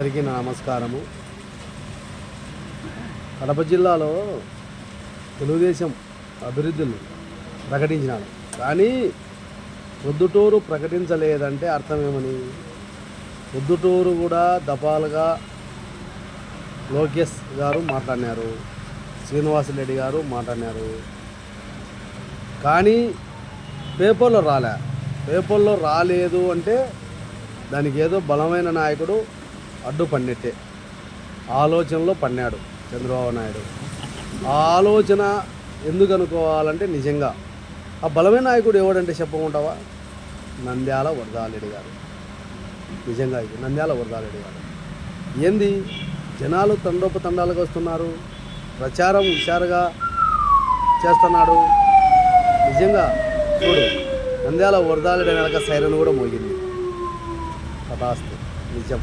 అందరికీ నా నమస్కారము. కడప జిల్లాలో తెలుగుదేశం అభివృద్ధులు ప్రకటించినాడు, కానీ ప్రొద్దుటూరు ప్రకటించలేదంటే అర్థమేమని? ప్రొద్దుటూరు కూడా దఫాలుగా లోకేష్ గారు మాట్లాడినారు, శ్రీనివాసరెడ్డి గారు మాట్లాడినారు, కానీ పేపర్లో రాలేదు అంటే దానికి ఏదో బలమైన నాయకుడు అడ్డుపడినట్టే. ఆలోచనలో పడినాడు చంద్రబాబు నాయుడు. ఆ ఆలోచన ఎందుకు అనుకోవాలంటే నిజంగా ఆ బలమైన నాయకుడు ఎవడంటే చెప్పకుంటావా? నంద్యాల వరదారెడ్డి గారు. నిజంగా ఇది నంద్యాల వరదారెడ్డి గారు. ఏంది జనాలు తండోపతండాలుగా వస్తున్నారు, ప్రచారం హుషారుగా చేస్తున్నాడు. నిజంగా చూడు, నంద్యాల వరదారెడ్డి వెనక సైరన్ కూడా మోగింది. తథాస్తు నిజం.